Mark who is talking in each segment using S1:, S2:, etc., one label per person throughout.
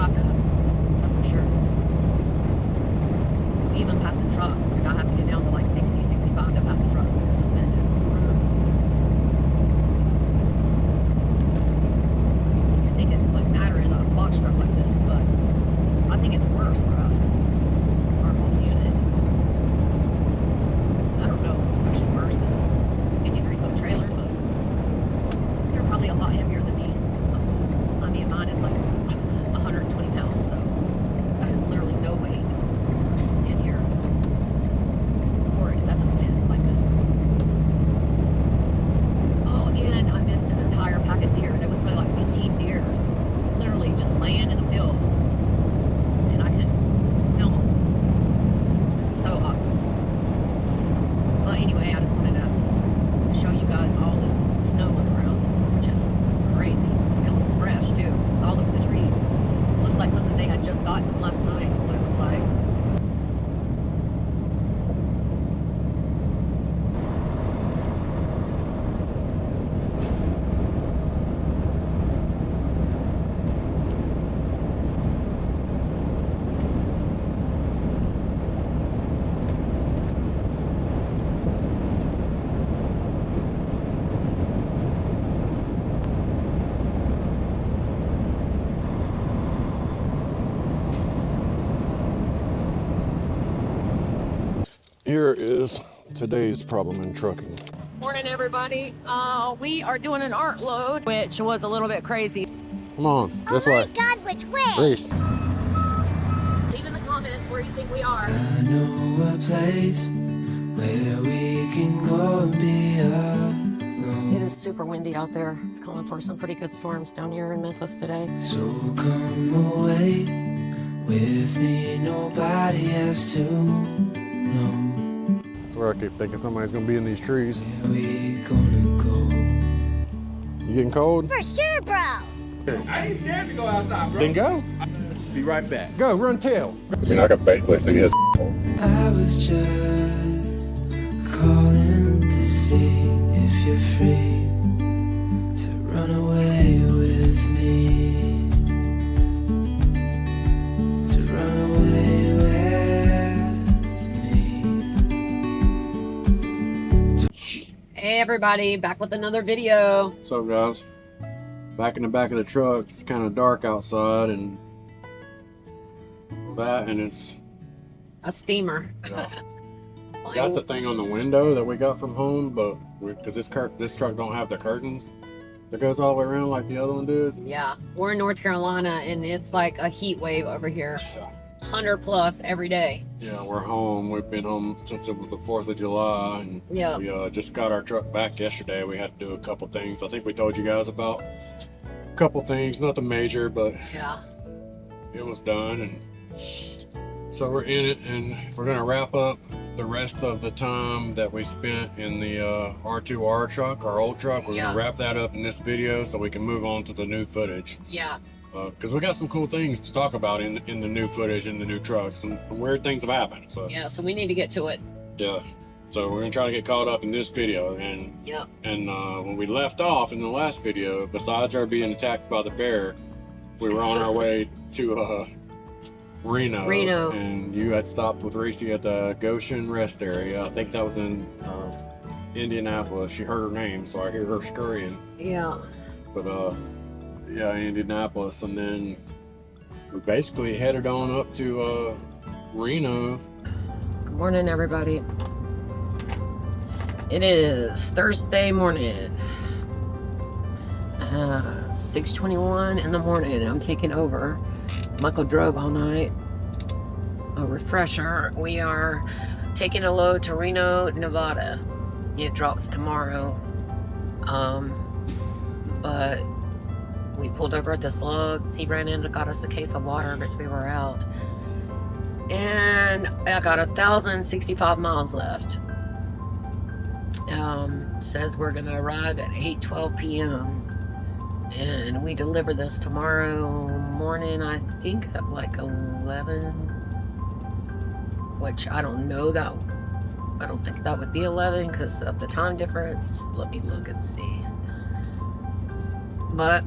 S1: drive fast. That's for sure. Even passing trucks, like I have to get down to like 60, 65 to pass a truck because the wind is brutal. I think it would matter in a box truck like this, but I think it's worse for us. Our whole unit. I don't know. It's actually worse than a 53-foot trailer, but they're probably a lot heavier than me. I mean, mine is like 120 pounds, so that is literally no weight in here for excessive winds like this. Oh, and I missed an entire pack of deer. There was probably like 15 deers literally just laying in a field, and I couldn't film them. It's so awesome. But anyway, I just wanted to show you guys all this snow on the ground, which is crazy. It looks fresh too. It's all over the trees. It looks like something they had just gotten last night. That's what it looks like.
S2: Here is today's problem in trucking.
S1: Morning, everybody. We are doing an art load, which was a little bit crazy.
S2: Come on, this way.
S3: Oh my God, which way?
S2: Race.
S1: Leave in the comments where you think we are.
S4: I know a place where we can go and be alone.
S1: It is super windy out there. It's calling for some pretty good storms down here in Memphis today.
S4: So come away with me, nobody has to know.
S2: I swear I keep thinking somebody's gonna be in these trees.
S4: Where we gonna go?
S2: You getting cold?
S3: For sure, bro.
S5: I ain't scared to go outside, bro.
S2: Then go.
S5: Be right back.
S2: Go, run tail.
S6: I mean, I can basically see his.
S4: I was just calling to see if you're free to run away with me. To run away with me.
S1: Hey, everybody. Back with another video.
S2: What's up, guys? Back in the back of the truck. It's kind of dark outside, and that, and it's
S1: A steamer.
S2: we got the thing on the window that we got from home, but because this truck don't have the curtains that goes all the way around like the other one did.
S1: Yeah, we're in North Carolina, and it's like a heat wave over here. 100 plus every day.
S2: Yeah, we're home. We've been home since it was the 4th of July, and
S1: Yeah.
S2: we just got our truck back yesterday. We had to do a couple things. I think we told you guys about a couple things, nothing major, but
S1: Yeah.
S2: it was done, and so we're in it, and we're gonna wrap up the rest of the time that we spent in the R2R truck, our old truck. We're gonna wrap that up in this video so we can move on to the new footage.
S1: Yeah.
S2: Because we got some cool things to talk about in the new footage, in the new trucks, and weird things have happened. So
S1: Yeah, so we need to get to it.
S2: yeah, so we're gonna try to get caught up in this video, and
S1: Yep.
S2: when we left off in the last video, besides our being attacked by the bear, we were on our way to Reno, and you had stopped with Reese at the Goshen rest area. I think that was in Indianapolis. She heard her name, so I hear her scurrying.
S1: Yeah.
S2: But yeah, Indianapolis, and then we basically headed on up to Reno.
S1: Good morning, everybody. It is Thursday morning. 6:21 in the morning. I'm taking over. Michael drove all night. A refresher. We are taking a load to Reno, Nevada. It drops tomorrow. But we pulled over at this Lowe's. He ran in and got us a case of water because we were out. And I got 1,065 miles left. Says we're gonna arrive at 8:12 p.m. and we deliver this tomorrow morning, I think at like 11, which I don't know that, I don't think that would be 11 because of the time difference. Let me look and see. But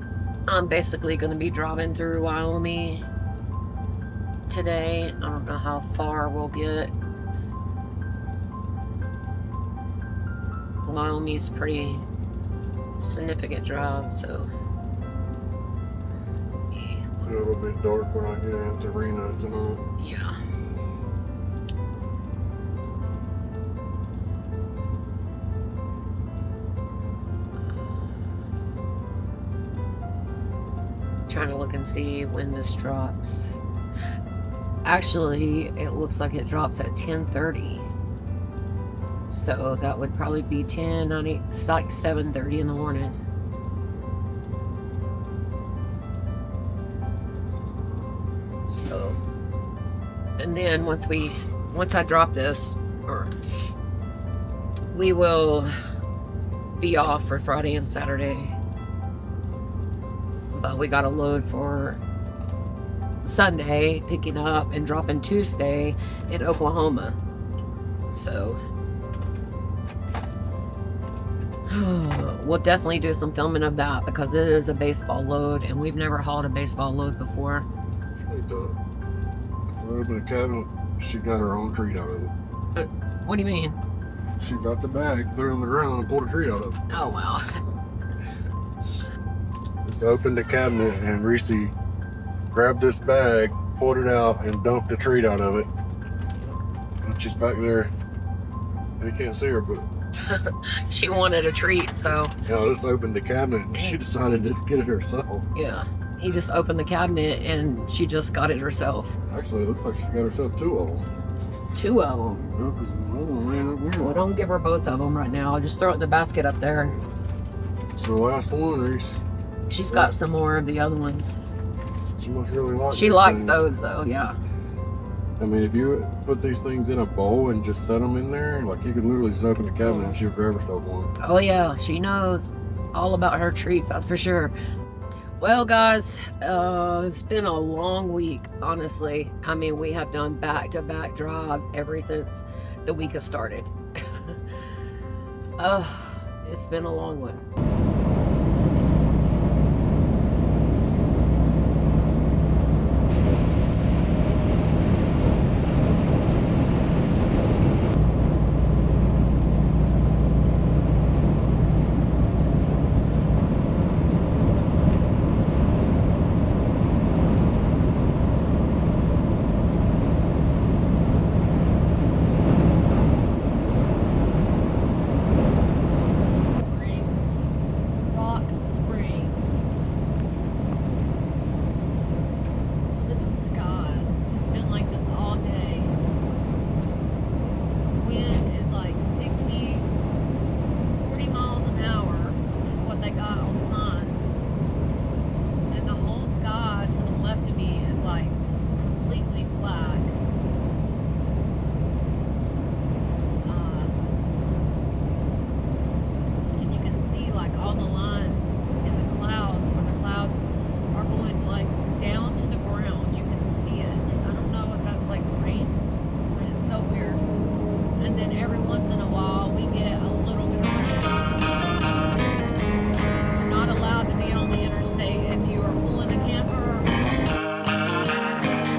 S1: I'm basically gonna be driving through Wyoming today. I don't know how far we'll get. Wyoming's pretty significant drive, so yeah.
S2: It'll be dark when I get into Reno tonight.
S1: Yeah. Trying to look and see when this drops. Actually, it looks like it drops at 10:30. So that would probably be 10:90. It's like 7:30 in the morning. So, and then once I drop this, we will be off for Friday and Saturday. But we got a load for Sunday, picking up and dropping Tuesday in Oklahoma. So we'll definitely do some filming of that because it is a baseball load and we've never hauled a baseball load before.
S2: Open the cabinet, she got her own treat out of it.
S1: What do you mean?
S2: She got the bag, put it on the ground, and pulled a treat out of it.
S1: Oh wow.
S2: Just opened the cabinet and Reese grabbed this bag, pulled it out, and dumped the treat out of it. And she's back there. You can't see her, but
S1: She wanted a treat, so
S2: just opened the cabinet and she decided to get it herself.
S1: yeah. He just opened the cabinet and she just got it herself.
S2: Actually, it looks like she got herself 2 of them.
S1: 2 of them.
S2: Yeah, 'cause another one ran up here.
S1: Well, don't give her both of them right now. I'll just throw it in the basket up there.
S2: It's the last one, Reese.
S1: She's got some more of the other ones.
S2: She must really like
S1: She
S2: these
S1: likes
S2: things.
S1: those though, yeah.
S2: I mean, if you put these things in a bowl and just set them in there, like you could literally just open the cabinet and she'll grab herself one.
S1: Oh yeah, she knows all about her treats, that's for sure. Well guys, it's been a long week, honestly. I mean, we have done back-to-back drives ever since the week has started. It's been a long one.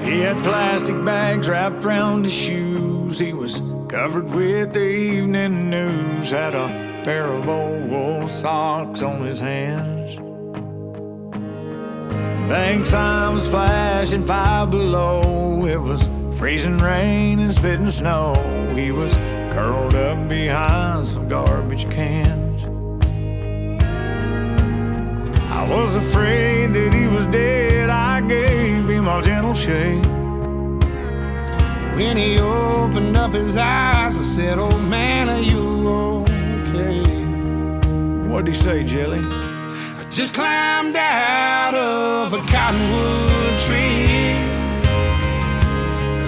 S3: He had plastic bags wrapped around his shoes. He was covered with the evening news. Had a pair of old wool socks on his hands. Bank sign was flashing 5 below. It was freezing rain and spitting snow. He was curled up behind some garbage cans. I was afraid that he was dead. I gave him a gentle shake. When he opened up his eyes, I said, "Old man, are you okay?" What'd he say, Jelly? I just climbed out of a cottonwood tree,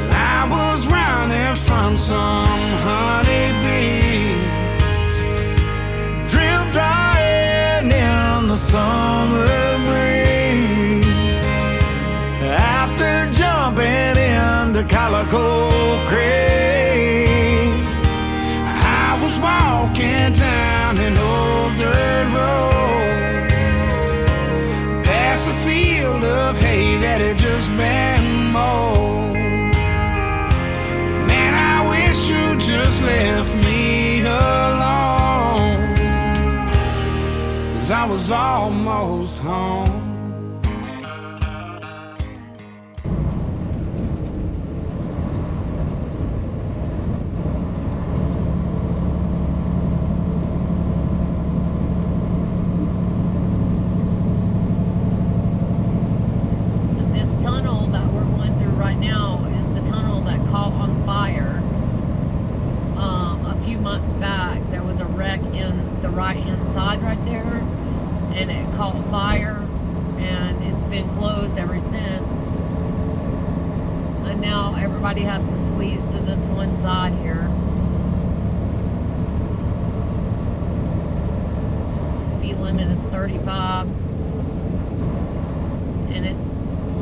S3: and I was running from some honeybee, drip drying in the summer breeze. After jumping into Calico Creek, I was walking down an old dirt road, past a field of hay that had just been mowed. I was almost home.
S1: This tunnel that we're going through right now is the tunnel that caught on fire. A few months back, there was a wreck in the right-hand side right there, and it caught fire, and it's been closed ever since. And now everybody has to squeeze to this one side here. Speed limit is 35, and it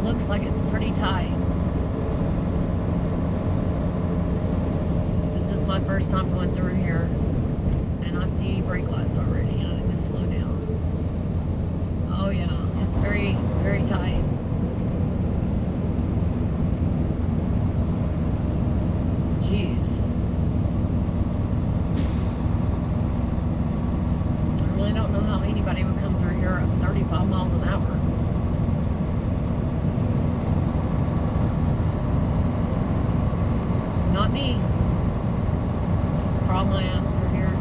S1: looks like it's pretty tight. This is my first time going through here, and I see brake lights already. I need to slow down. Oh yeah, it's very, very tight. Jeez. I really don't know how anybody would come through here at 35 miles an hour. Not me. Crawl my ass through here.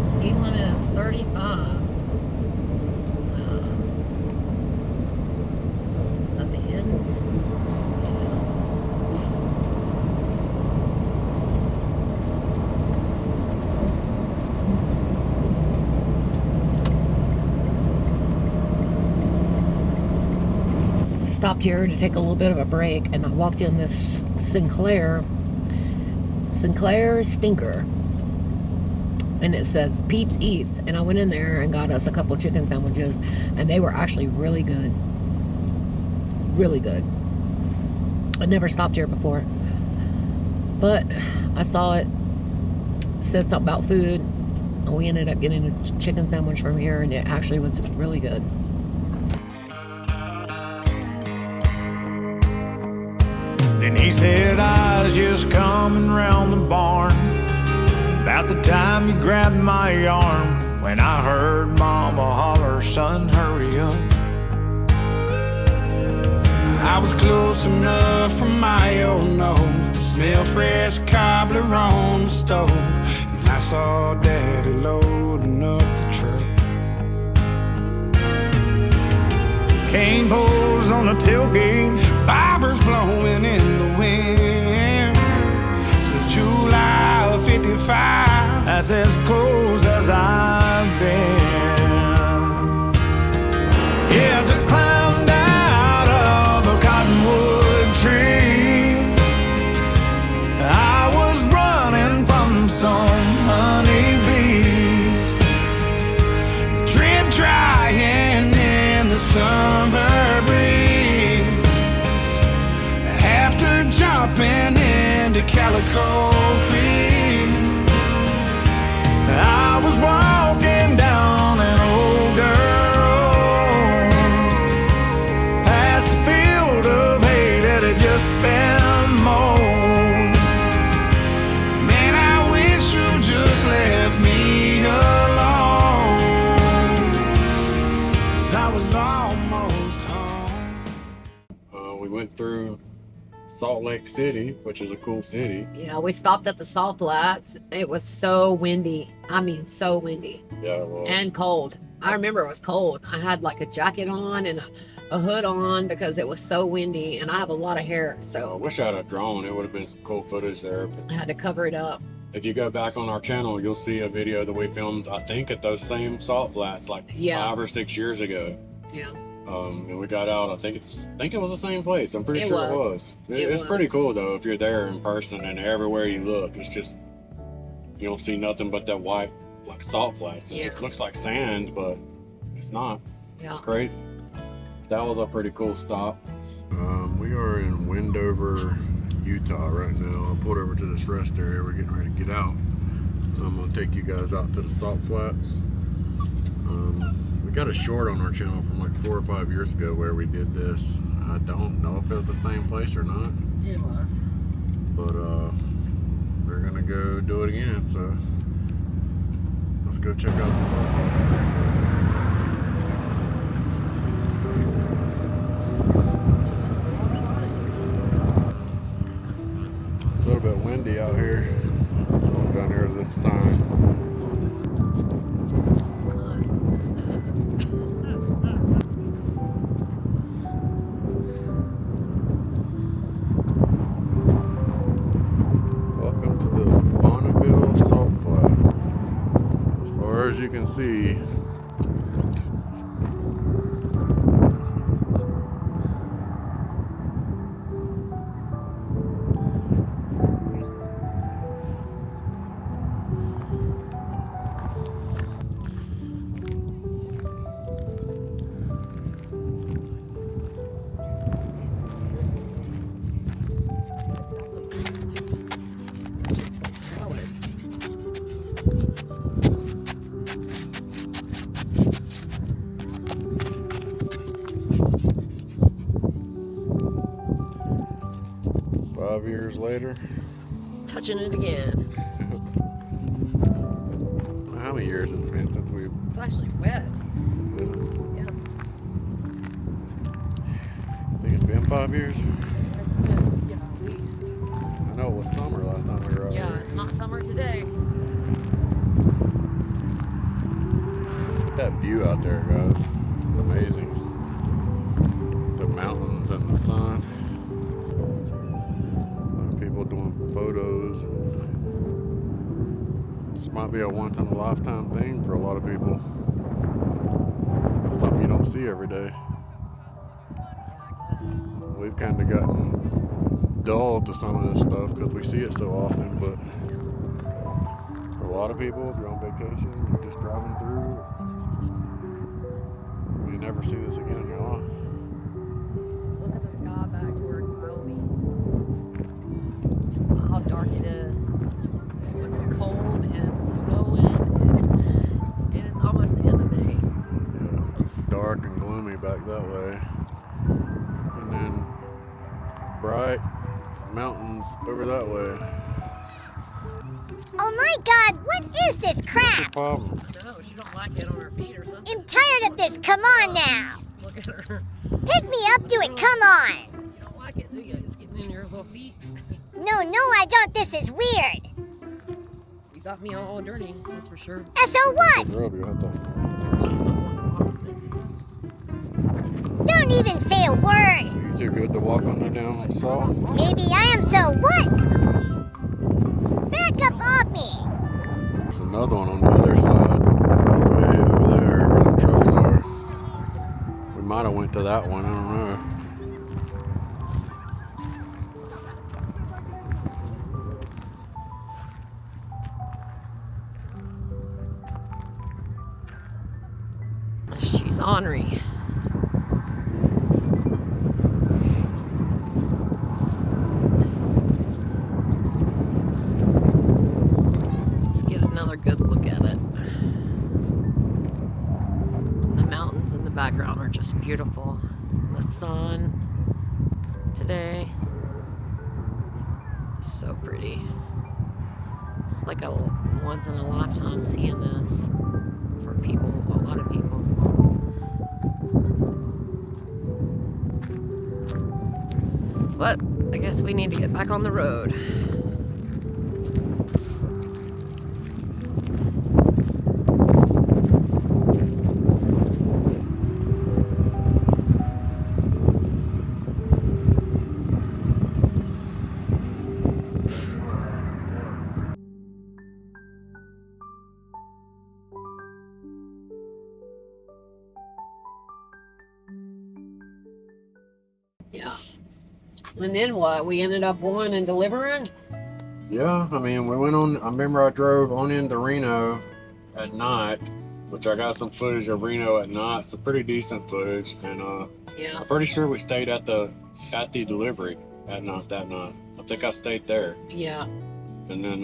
S1: Speed limit is 35. Is that the end? Stopped here to take a little bit of a break, and I walked in this Sinclair Stinker, and it says Pete's Eats, and I went in there and got us a couple chicken sandwiches, and they were actually really good. Really good. I never stopped here before, but I saw it said something about food, and we ended up getting a chicken sandwich from here, and it actually was really good.
S3: Then he said, I was just coming round the barn about the time you grabbed my arm, when I heard Mama holler, son, hurry up. I was close enough from my old nose to smell fresh cobbler on the stove, and I saw Daddy loading up the truck. Cane poles on the tailgate, bobbers blowing in the wind. Since July of '55, that's as close as I've been. Yeah, I just climbed out of a cottonwood tree. I was running from some honeybees, drip drying in the summer breeze. After jumping into Calico Creek, I was walking down an old girl, past a field of hay that had just been mowed. Man, I wish you just left me alone, 'cause I was almost home.
S2: We went through Salt Lake City, which is a cool city.
S1: Yeah, we stopped at the Salt Flats. It was so windy. I mean, so windy.
S2: Yeah, it was.
S1: And cold. I remember it was cold. I had like a jacket on and a hood on because it was so windy, and I have a lot of hair,
S2: I
S1: so
S2: wish I had a drone. It would have been some cool footage there.
S1: I had to cover it up.
S2: If you go back on our channel, you'll see a video that we filmed, I think, at those same Salt Flats like
S1: Yeah.
S2: 5 or 6 years ago.
S1: Yeah.
S2: And we got out. I think it was the same place. I'm pretty
S1: It
S2: sure it
S1: was.
S2: was.
S1: It
S2: It's
S1: was.
S2: pretty cool though if you're there in person, and everywhere you look, it's just you don't see nothing but that white like salt flats. It
S1: Yeah.
S2: just looks like sand, but it's not.
S1: Yeah.
S2: It's crazy. That was a pretty cool stop. We are in Wendover, Utah right now. I pulled over to this rest area. We're getting ready to get out. I'm gonna take you guys out to the Salt Flats. We got a short on our channel from like 4 or 5 years ago where we did this. I don't know if it was the same place or not.
S1: It was.
S2: But we're gonna go do it again, so let's go check out the Salt Flats. A little bit windy out here. Let's walk down here to this sign. Welcome to the Bonneville Salt Flats. As far as you can see, 5 years later.
S1: Touching it again.
S2: How many years has it been since we...
S1: It's actually wet.
S2: Is it?
S1: Yeah.
S2: I think it's been 5 years.
S1: Yeah, at least.
S2: I know it was summer last time we were out
S1: Yeah,
S2: here.
S1: it's not summer today.
S2: Look at that view out there, guys. It's amazing. The mountains and the sun. A lot of people doing photos. This might be a once in a lifetime thing for a lot of people. It's something you don't see every day. We've kind of gotten dull to some of this stuff because we see it so often, but for a lot of people, if you're on vacation, you're just driving through, you never see this again in your life.
S1: Look at the sky back toward Wyoming. How dark it is. It was cold and snowing, and it's almost the end of May.
S2: Yeah, it's dark and gloomy back that way. And then bright mountains over that way.
S6: Oh my God, what is this
S2: What's the
S6: crap?
S2: problem?
S1: I know, she don't like it on her feet or something.
S6: I'm tired of this, come on now.
S1: Look at her.
S6: Pick me up, do it, come on.
S1: You don't like it, do you? It's getting in your little feet.
S6: No, I don't, this is weird.
S1: You got me all dirty, that's for sure.
S6: So what?
S2: Rub, you'll have to...
S1: She's not one to walk with it.
S6: Don't even say a word.
S2: You too good to walk on the down salt?
S6: Maybe I am, so what? Back up off me.
S2: There's another one on the other side. All the way over there where the trucks are. We might have went to that one, I don't know.
S1: She's ornery. Let's get another good look at it. The mountains in the background are just beautiful. The sun today is so pretty. It's like a once in a lifetime seeing this for people, a lot of people. But I guess we need to get back on the road. Yeah. And then what? We ended up going and delivering?
S2: Yeah, I mean, we went on, I remember I drove on into Reno at night, which I got some footage of Reno at night. It's a pretty decent footage, and
S1: Yeah.
S2: I'm pretty sure we stayed at the delivery at night that night. I think I stayed there.
S1: Yeah.
S2: And then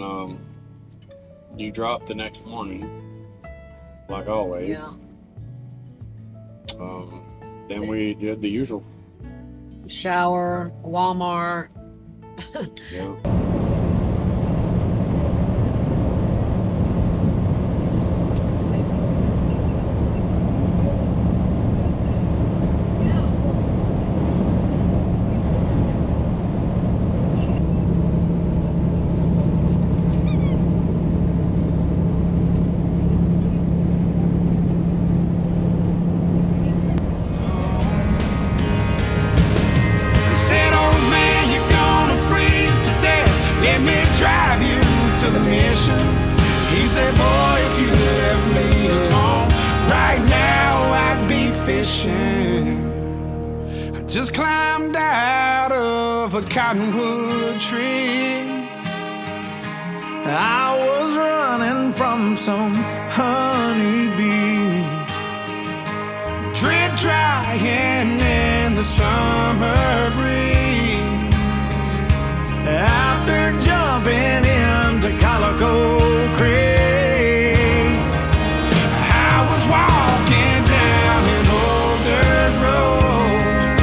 S2: you dropped the next morning, like always.
S1: Yeah.
S2: Then we did the usual.
S1: Shower, Walmart.
S2: Yeah.
S3: Said, old man, you're gonna freeze to death. Let me drive you to the mission. He said, boy, if you left me alone, right now I'd be fishing. I just climbed out of a cottonwood tree. I was running from some honeybees, drip drying in the summer breeze. After jumping into Calico Creek, I was walking down an old dirt road,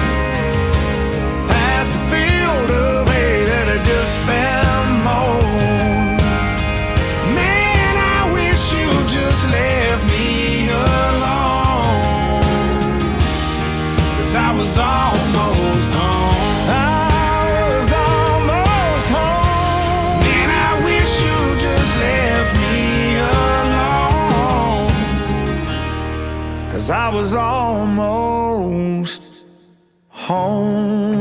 S3: past a field of hay that had just been mowed. Man, I wish you just left me alone, 'cause I was almost home. I was almost home. Man, I wish you just left me alone, 'cause I was almost home.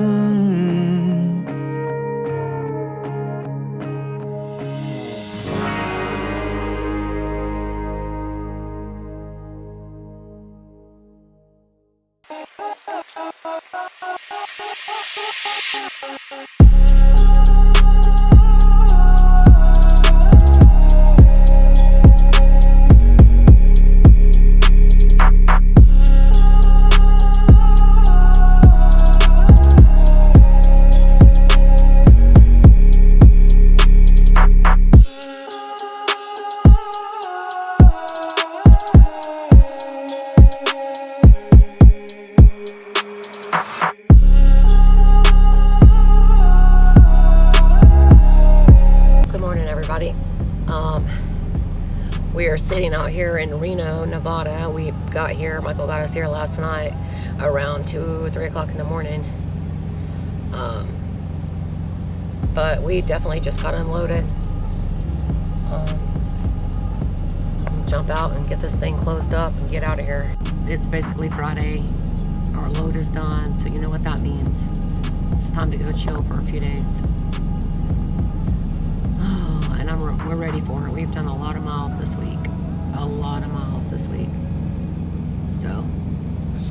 S1: Good morning, everybody. We are sitting out here in Reno, Nevada. We got here, Michael got us here last night around 2 or 3 o'clock in the morning. But we definitely just got unloaded. Jump out and get this thing closed up and get out of here. It's basically Friday. Our load is done, so you know what that means. It's time to go chill for a few days. Oh, and we're ready for it. We've done a lot of miles this week. A lot of miles this week. So,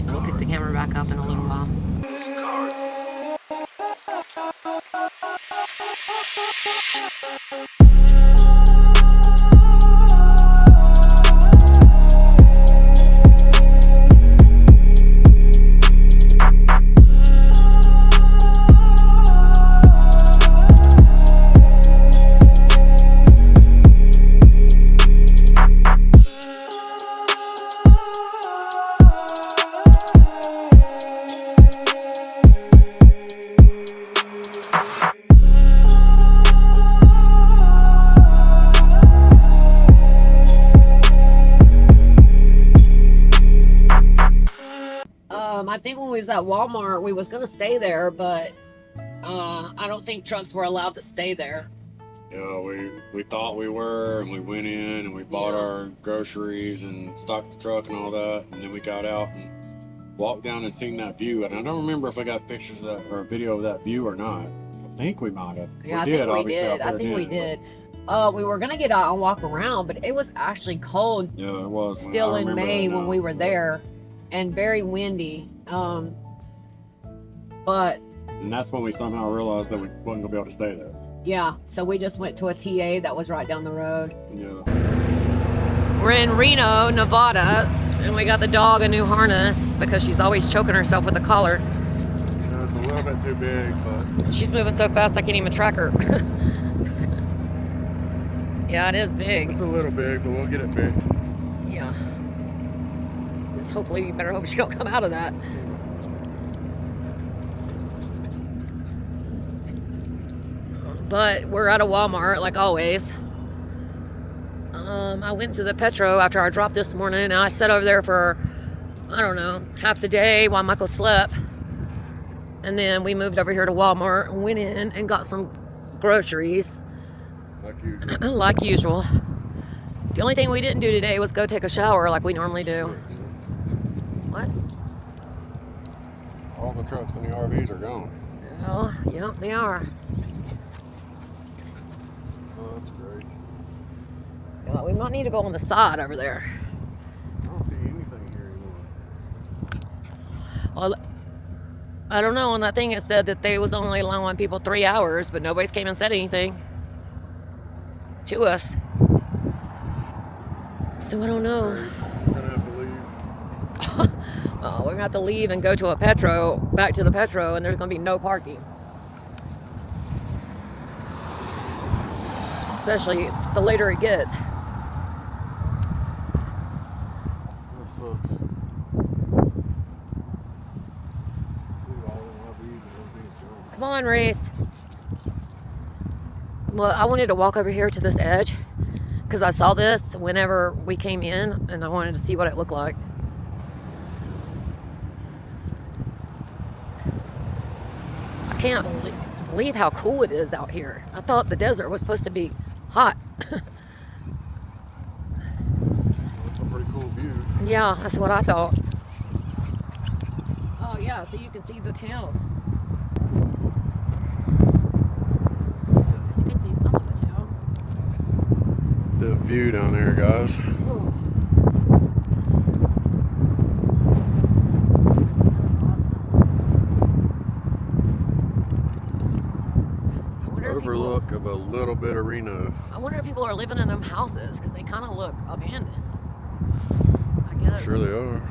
S1: we'll pick the camera back up in a little while. I think when we was at Walmart, we was gonna stay there, but I don't think trucks were allowed to stay there.
S2: Yeah, we thought we were, and we went in and we bought
S1: Yeah.
S2: our groceries and stocked the truck and all that, and then we got out and walked down and seen that view. And I don't remember if I got pictures of that or a video of that view or not. I think we might have.
S1: Yeah,
S2: we did,
S1: I think we
S2: obviously,
S1: did.
S2: out
S1: I
S2: there
S1: think we
S2: again,
S1: did. We were gonna get out and walk around, but it was actually cold
S2: but- Yeah, it was.
S1: still
S2: I
S1: in
S2: remember
S1: May
S2: that
S1: when
S2: now.
S1: we were there, and very windy. But
S2: And that's when we somehow realized that we wasn't gonna be able to stay there.
S1: yeah, so we just went to a TA that was right down the road.
S2: Yeah.
S1: We're in Reno, Nevada, and we got the dog a new harness because she's always choking herself with the collar.
S2: Yeah, it's a little bit too big, but
S1: She's moving so fast I can't even track her. Yeah, it is big.
S2: It's a little big, but we'll get it fixed.
S1: Yeah. Just hopefully, you better hope she don't come out of that. But we're at a Walmart, like always. I went to the Petro after I dropped this morning, and I sat over there for, I don't know, half the day while Michael slept. And then we moved over here to Walmart and went in and got some groceries.
S2: Like usual.
S1: Like usual. The only thing we didn't do today was go take a shower like we normally do. What?
S2: All the trucks and the RVs are gone.
S1: Oh, yeah, they are.
S2: Oh, that's great.
S1: Yeah, we might need to go on the side over there.
S2: I don't see anything here anymore.
S1: Well, I don't know. On that thing it said that they was only allowing people 3 hours, but nobody's came and said anything to us. So I don't know.
S2: We're gonna have to leave.
S1: We're gonna have to leave and go to a Petro, back to the Petro, and there's gonna be no parking. Especially the later it gets.
S2: That sucks.
S1: Come on, Reese. Well, I wanted to walk over here to this edge because I saw this whenever we came in, and I wanted to see what it looked like. I can't believe how cool it is out here. I thought the desert was supposed to be hot.
S2: That's a pretty cool view.
S1: Yeah, that's what I thought. Oh yeah, so you can see the town. You can see some of the town.
S2: The view down there, guys.
S1: Oh.
S2: Overlook of a little bit of Reno.
S1: I wonder if people are living in them houses because they kind of look abandoned. I guess.
S2: Sure they are.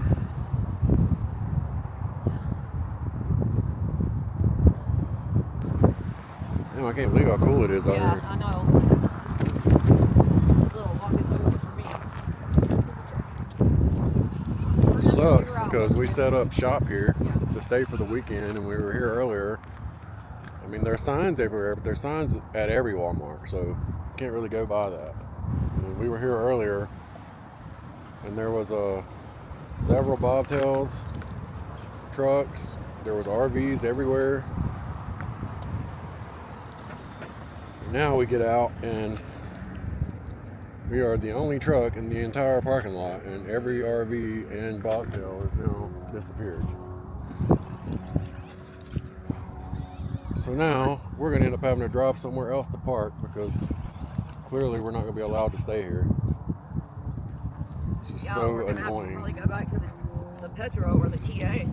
S2: Damn, I can't believe how cool it is out
S1: Yeah,
S2: here.
S1: I know. This little walk is over for me.
S2: It sucks because we set up shop here to stay for the weekend, and we were here earlier. I mean, there's signs everywhere, but there's signs at every Walmart, so you can't really go by that. And we were here earlier, and there was several bobtails, trucks, there was RVs everywhere. Now we get out, and we are the only truck in the entire parking lot, and every RV and bobtail has now disappeared. So now we're going to end up having to drive somewhere else to park because clearly we're not going to be allowed to stay here. It's just so
S1: we're gonna
S2: annoying.
S1: have to probably go back to the Petro or the TA.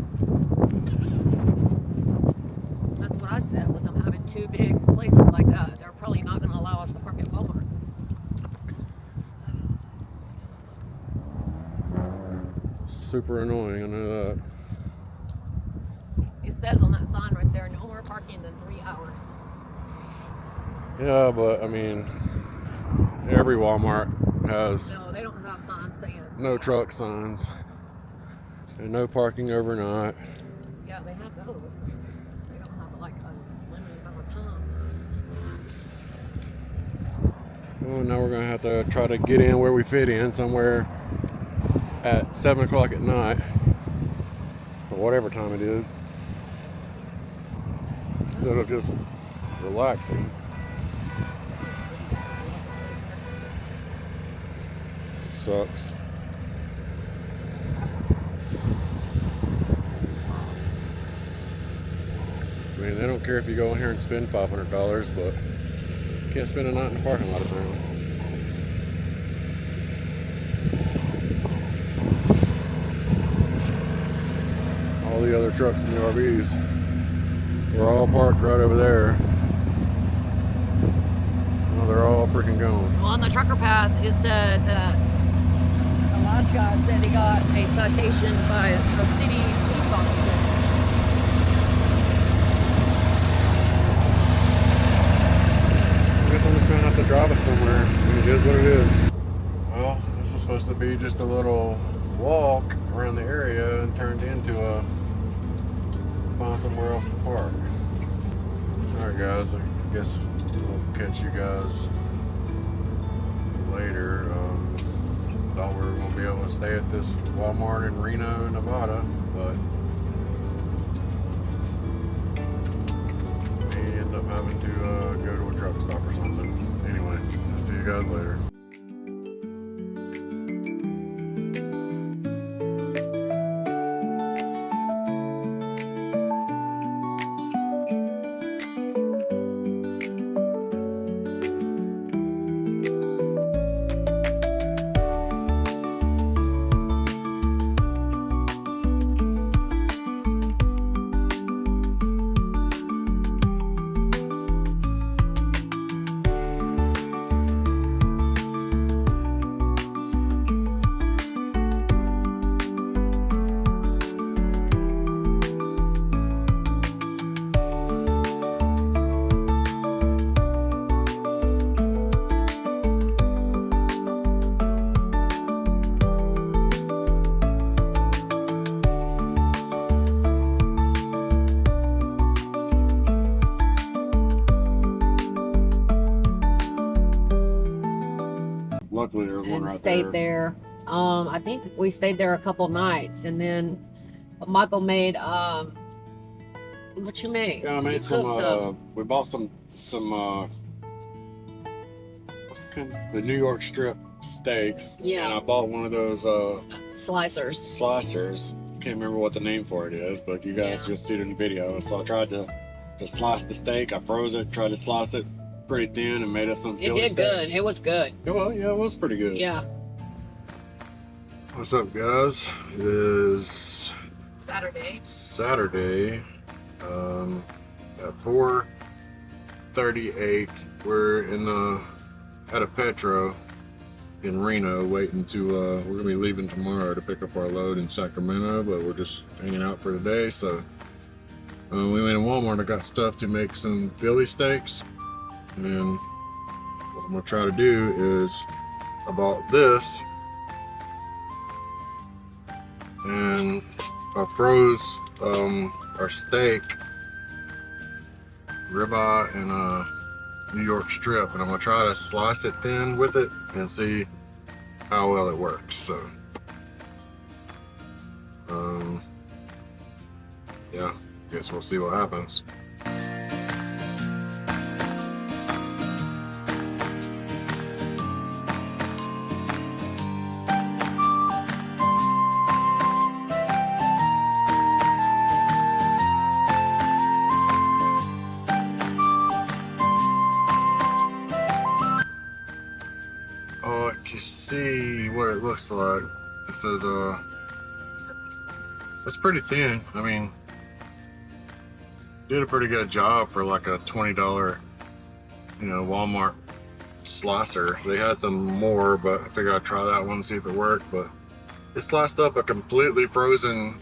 S1: That's what I said with them having two big places like that. They're probably not going to allow us to park at Walmart.
S2: Super annoying, I know that.
S1: It says on that sign right there, no more parking than 3 hours.
S2: Yeah, but I mean, every Walmart has
S1: No, they don't have signs saying.
S2: no truck signs and no parking overnight.
S1: Yeah, they have those. They don't have like a limited number of time.
S2: Well, now we're going to have to try to get in where we fit in somewhere at 7 o'clock at night, or whatever time it is, instead of just relaxing. It sucks. I mean, they don't care if you go in here and spend $500, but you can't spend a night in the parking lot apparently. All the other trucks and the RVs were all parked right over there. Well, they're all freaking gone.
S1: Well, on the trucker path, it said that the last guy said he got a citation by a city police officer.
S2: I guess I'm just gonna have to drive it somewhere. I mean, it is to be just a little walk around the area and turned into a find somewhere else to park. Alright guys, I guess we'll catch you guys later. Thought we were going to be able to stay at this Walmart in Reno, Nevada, but we end up having to go to a truck stop or something. Anyway, I'll see you guys later. Luckily, there's one
S1: And
S2: right
S1: stayed there. I think we stayed there a couple nights, and then Michael made what you made?
S2: Yeah, I made some. We bought some. What's the kind of, the New York strip steaks?
S1: Yeah.
S2: And I bought one of those
S1: Slicers.
S2: slicers. Can't remember what the name for it is, but you guys
S1: Yeah.
S2: just see it in the video. So I tried to slice the steak. I froze it. Tried to slice it pretty thin and made us some.
S1: It
S2: Philly
S1: did good.
S2: steaks.
S1: It was good.
S2: Yeah, well, yeah, it was pretty good.
S1: Yeah.
S2: What's up, guys? It is
S1: Saturday.
S2: Saturday at 4:38. We're at a Petro in Reno waiting to we're gonna be leaving tomorrow to pick up our load in Sacramento, but we're just hanging out for today. So we went in Walmart. I got stuff to make some Philly steaks, and what I'm gonna try to do is I bought this and I froze our steak, ribeye, and New York strip, and I'm gonna try to slice it thin with it and see how well it works. So yeah, guess we'll see what happens. Oh, I can see what it looks like. It says, it's pretty thin. I mean, did a pretty good job for like a $20, Walmart slicer. They had some more, but I figured I'd try that one and see if it worked. But it sliced up a completely frozen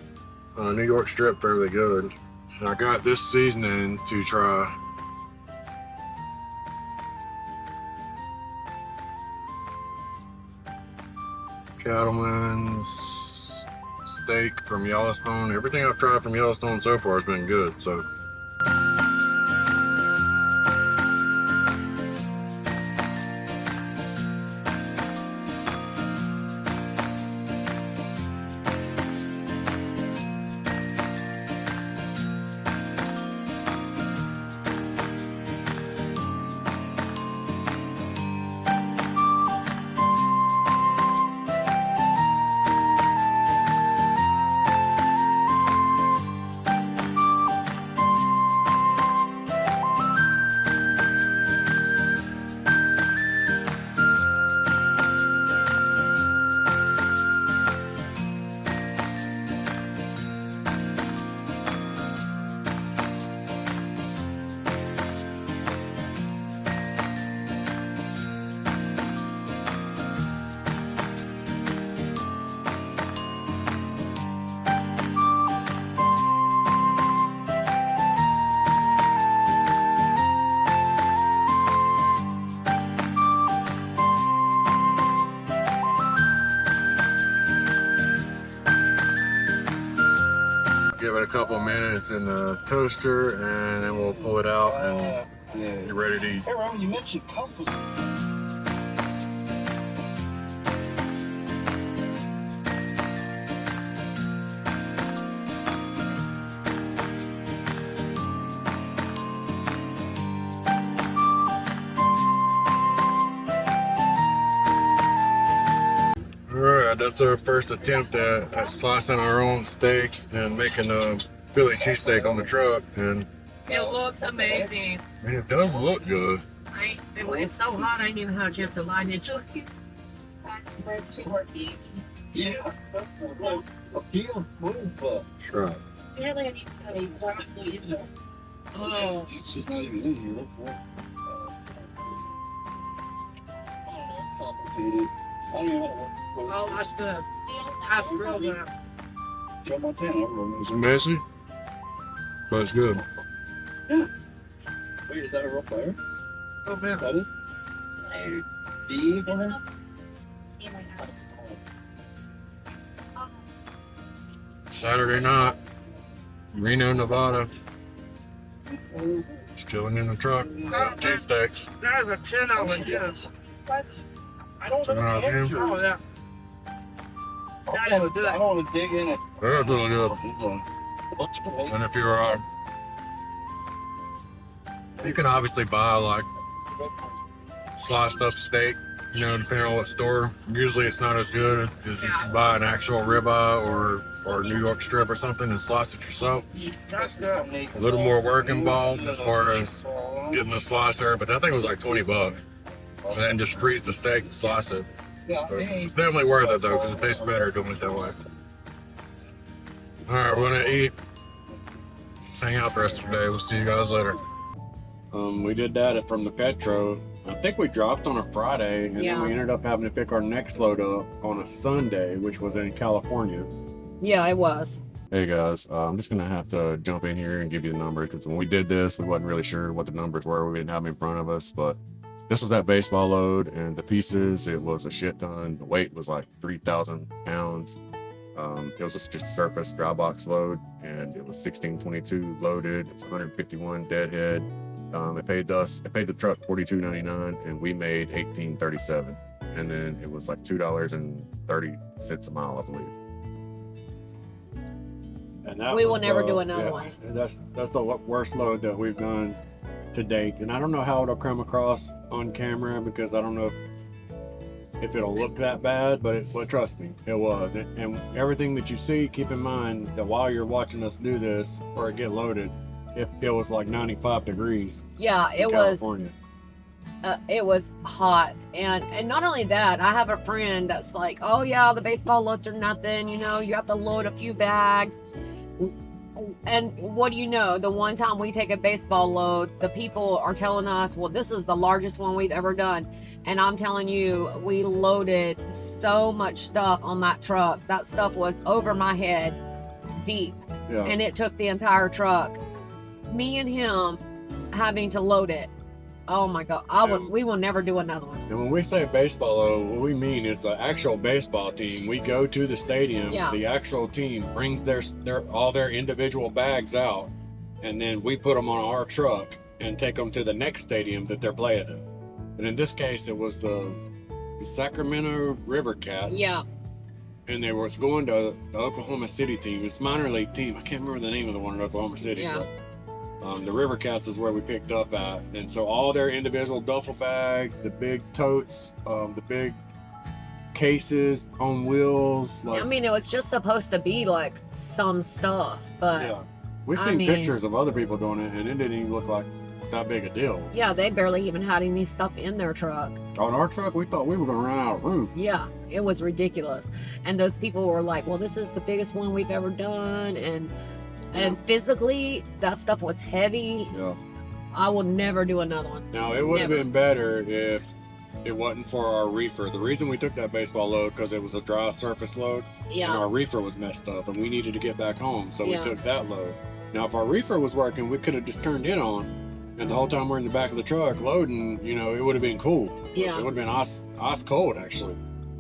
S2: New York strip fairly good. And I got this seasoning to try. Cattleman's steak from Yellowstone. Everything I've tried from Yellowstone so far has been good. So give it a couple minutes in the toaster, and then we'll pull it out and get ready to eat.
S7: Hey, Roman, you mentioned custom.
S2: Alright, that's our first attempt at slicing our own steaks and making a Philly cheesesteak on the truck, and
S1: It looks amazing.
S2: it does look good.
S1: It's so hot, I didn't even have a chance to line into it.
S7: Yeah. Appeals smooth, but
S2: Sure.
S1: Oh,
S7: it's just not even in here. Complicated. I don't even know how to work.
S1: oh, that's good. That's real good.
S7: Joe Montana,
S2: It's messy, but it's good.
S7: Wait, is that a real player?
S1: Oh, man.
S7: Is that it? D for him?
S2: Saturday night, Reno, Nevada. Just chilling in the truck. Cheesesteaks.
S1: That is a 10 out of 10.
S2: 10 out of 10.
S1: Oh, yeah.
S7: I don't want to dig in it.
S2: That's really good. And if you're, you can obviously buy like sliced up steak, you know, depending on what store. Usually it's not as good as if you buy an actual ribeye or New York strip or something and slice it yourself.
S1: That's good.
S2: A little more work involved as far as getting the slicer, but that thing was like $20. And then just freeze the steak and slice it. But it's definitely worth it though, because it tastes better doing it that way. Alright, we're gonna eat. Just hang out the rest of the day. We'll see you guys later. We did that from the Petro. I think we dropped on a Friday, and then we ended up having to pick our next load up on a Sunday, which was in California.
S1: Yeah, it was.
S2: Hey guys, I'm just gonna have to jump in here and give you the numbers, because when we did this, we wasn't really sure what the numbers were. We didn't have them in front of us, but this was that baseball load, and the pieces, it was a shit ton. The weight was like 3,000 pounds. It was just a surface dry box load, and it was 1622 loaded. It's 151 deadhead. It paid the truck $42.99, and we made $18.37. And then it was like $2.30 a mile, I believe. And that
S1: We will never do another one.
S2: That's the worst load that we've done to date, and I don't know how it'll come across on camera, because I don't know if it'll look that bad, but trust me, it was. And everything that you see, keep in mind that while you're watching us do this or get loaded, it was like 95 degrees.
S1: Yeah, it
S2: in California.
S1: it was hot, and not only that, I have a friend that's like, oh yeah, the baseball loads are nothing, you know, you have to load a few bags. And what do you know, the one time we take a baseball load, the people are telling us, well, this is the largest one we've ever done. And I'm telling you, we loaded so much stuff on that truck. That stuff was over my head deep.
S2: Yeah.
S1: And it took the entire truck. Me and him having to load it. Oh my God. We will never do another one.
S2: And when we say baseball load, what we mean is the actual baseball team. We go to the stadium, the actual team brings all their individual bags out, and then we put them on our truck and take them to the next stadium that they're playing in. And in this case, it was the Sacramento River Cats.
S1: Yeah.
S2: And they was going to the Oklahoma City team. It's a minor league team. I can't remember the name of the one in Oklahoma City.
S1: Yeah.
S2: But, the River Cats is where we picked up at. And so all their individual duffel bags, the big totes, the big cases on wheels.
S1: I mean, it was just supposed to be like some stuff, but
S2: yeah. We've seen pictures of other people doing it, and it didn't even look like that big a deal.
S1: Yeah, they barely even had any stuff in their truck.
S2: On our truck, we thought we were going to run out of room.
S1: Yeah, it was ridiculous. And those people were like, well, this is the biggest one we've ever done. And physically, that stuff was heavy.
S2: Yeah.
S1: I will never do another one.
S2: Now, it would have been better if it wasn't for our reefer. The reason we took that baseball load, because it was a dry surface load,
S1: Yeah.
S2: and our reefer was messed up, and we needed to get back home, so we took that load. Now, if our reefer was working, we could have just turned it on, and the whole time we're in the back of the truck loading, you know, it would have been cool.
S1: Yeah.
S2: It would have been ice cold, actually.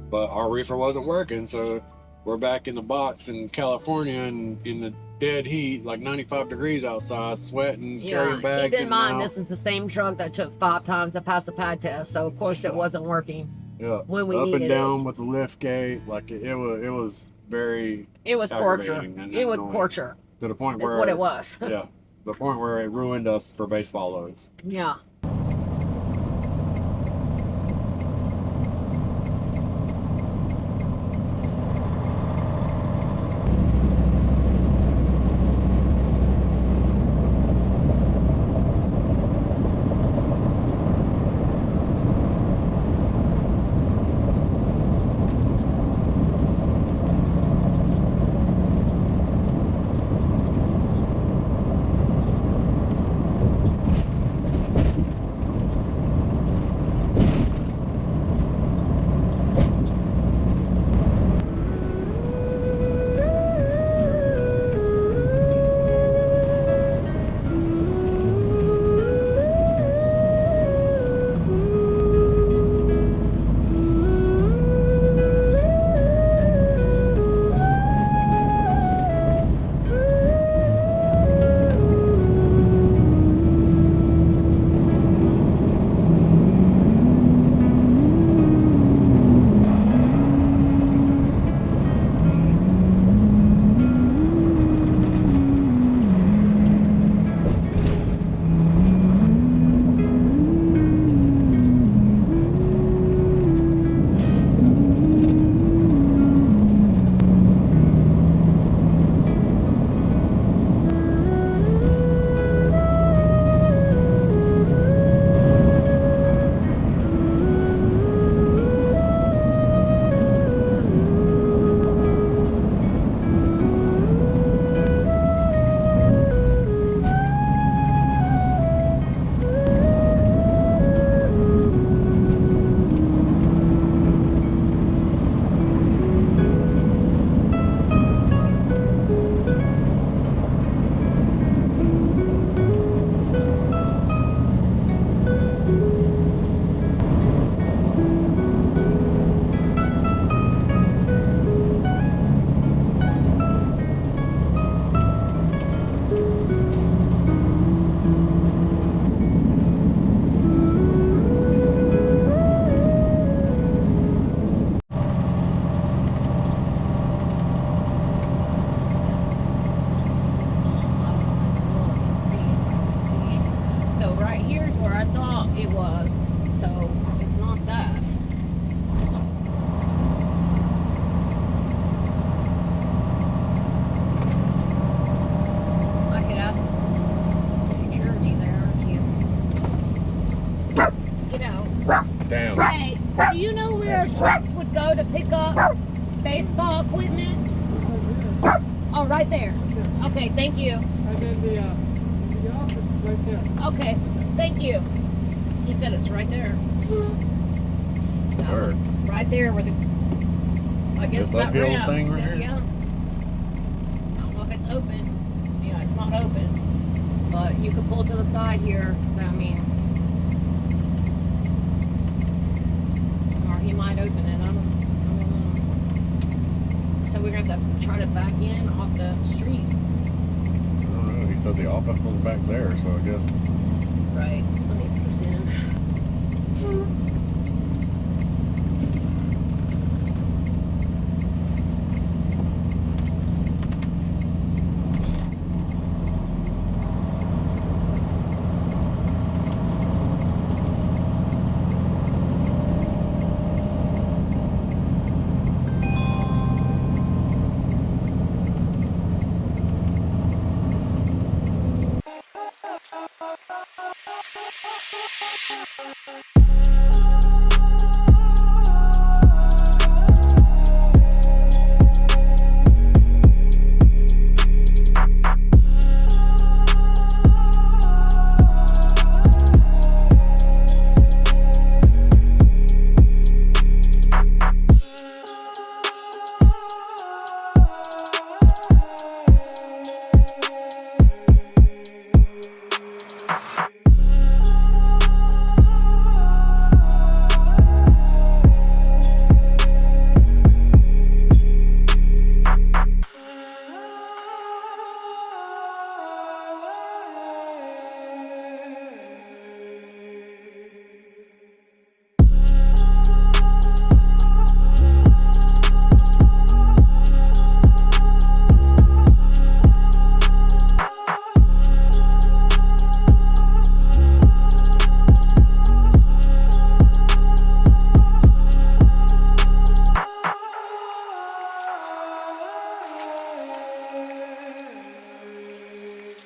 S2: But our reefer wasn't working, so we're back in the box in California and in the dead heat, like 95 degrees outside, sweating, carrying bags.
S1: Keep in mind,
S2: out.
S1: this is the same truck that took 5 times to pass the pad test, so of course it wasn't working.
S2: Yeah,
S1: when we
S2: up
S1: needed
S2: and down
S1: it.
S2: with the lift gate, like it was very.
S1: It was torture.
S2: aggravating and
S1: It was
S2: annoying.
S1: torture.
S2: To the point
S1: That's
S2: where
S1: what it was.
S2: Yeah, the point where it ruined us for baseball loads.
S1: Yeah.
S2: Damn.
S1: Hey, do you know where trucks would go to pick up baseball equipment? Oh, right there. Okay, thank you.
S5: And then the office is right there.
S1: Okay, thank you. He said it's right there. That was
S2: Word.
S1: right there where the, I guess
S2: This
S1: that
S2: uphill
S1: ramp.
S2: thing right here?
S1: Yeah. I don't know if it's open. Yeah, it's not open. But you could pull to the side here. So, I mean, or he might open it. I don't know. So we're going to have to try to back in off the street.
S2: I don't know. He said the office was back there, so I guess.
S1: Right. Let me put this in.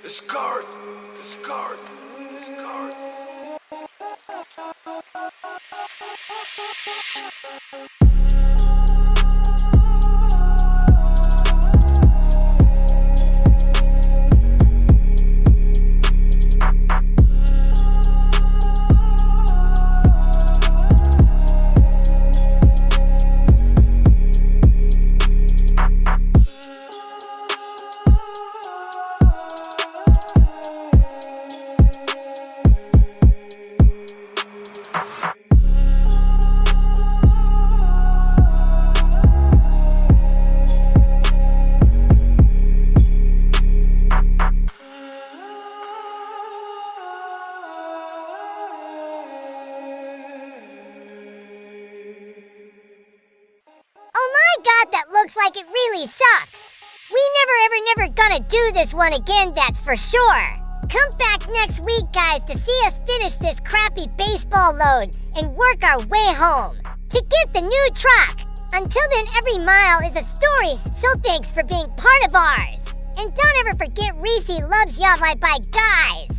S3: Discard. Discard. Discard.
S6: God, that looks like it really sucks. We never gonna do this one again, that's for sure. Come back next week, guys, to see us finish this crappy baseball load and work our way home to get the new truck. Until then, every mile is a story, so thanks for being part of ours. And don't ever forget Reese loves y'all, bye guys.